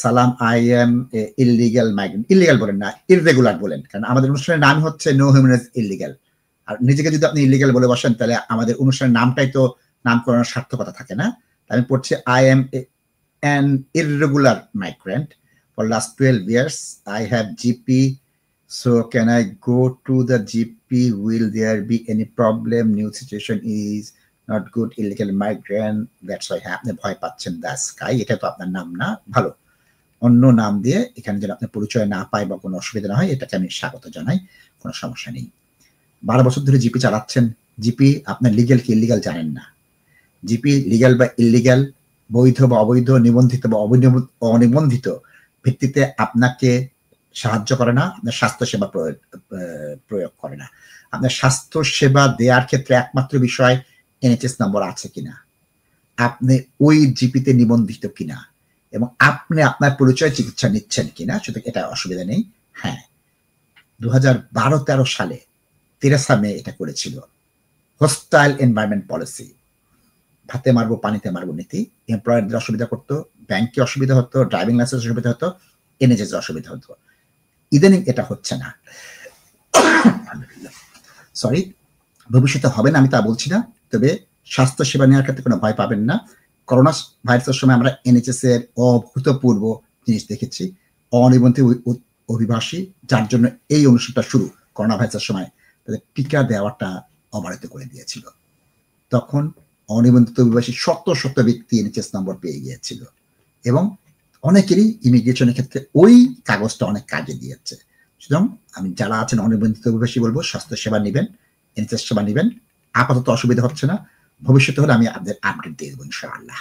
সালাম, I am illegal migrant. Illegal বলেন না, ইররেগুলার বলেন, কারণ আমাদের অনুষ্ঠানের নাম হচ্ছে নো হিউম্যান ইললিগাল। আর নিজেকে যদি আপনি ইললিগাল বলে বসেন তাহলে আমাদের অনুষ্ঠানের নামটাই তো নামকরণের সার্থকতা থাকে না। আমি পড়ছি I am an irregular migrant for last 12 years. I have GP, so can I go to the GP? Will there be any problem? New situation is not good. Illegal migrant. That's why আপনি ভয় পাচ্ছেন। The sky, এটা তো আপনার নাম না, ভালো অন্য নাম দিয়ে এখানে যেন আপনার পরিচয় না পায় বা কোনো অসুবিধা না হয়, এটাকে আমি স্বাগত জানাই, কোনো সমস্যা নেই। 12 বছর ধরে জিপি চালাচ্ছেন, জিপি আপনার লিগ্যাল কি ইলিগাল জানেন না। জিপি লিগ্যাল বা ইলিগ্যাল, বৈধ বা অবৈধ, নিবন্ধিত বা অনিবন্ধিত ভিত্তিতে আপনাকে সাহায্য করে না, আপনার স্বাস্থ্যসেবা প্রয়োগ করে না। আপনার স্বাস্থ্যসেবা দেওয়ার ক্ষেত্রে একমাত্র বিষয় এনএচএস নম্বর আছে কিনা, আপনি ওই জিপিতে নিবন্ধিত কিনা, এবং আপনি আপনার পরিচয় চিকিৎসা নিচ্ছেন কিনা, সুতরাং এটা অসুবিধা নেই। হ্যাঁ, 2012-13 সালে 13 মে এটা করেছিল হোস্টাইল এনভায়রনমেন্ট পলিসি, ভাতে মারবো পানিতে মারবো নীতি। এমপ্লয়ারদের অসুবিধা করতো, ব্যাংকে অসুবিধা হতো, ড্রাইভিং লাইসেন্স অসুবিধা হতো, এনএচএস অসুবিধা হতো। ইদানিং এটা হচ্ছে না, সরি, ভবিষ্যতে হবে না আমি তা বলছি না, তবে স্বাস্থ্য সেবা নেওয়ার ক্ষেত্রে কোনো ভয় পাবেন না। করোনা ভাইরাসের সময় আমরা এনএচএস এর অভূতপূর্ব জিনিস দেখেছি, অনিবন্ধিত অভিবাসী যার জন্য এই অনুষ্ঠানটা শুরু, করোনা ভাইরাসের সময় তাদের টিকা দেওয়াটা অবারিত করে দিয়েছিল। তখন অনিবন্ধিত অভিবাসী শত শত ব্যক্তি এনএচএস নম্বর পেয়ে গিয়েছিল, এবং অনেকেরই ইমিগ্রেশনের ক্ষেত্রে ওই কাগজটা অনেক কাজে দিয়েছে। সুতরাং আমি যারা আছেন অনিবন্ধিত অভিবাসী বলবো, স্বাস্থ্য সেবা নেবেন, এনএচএস সেবা নেবেন, আপাতত অসুবিধা হচ্ছে না, ভবিষ্যতে হলে আমি আপনাদের আপডেট দিয়ে দেবো ইনশাআল্লাহ।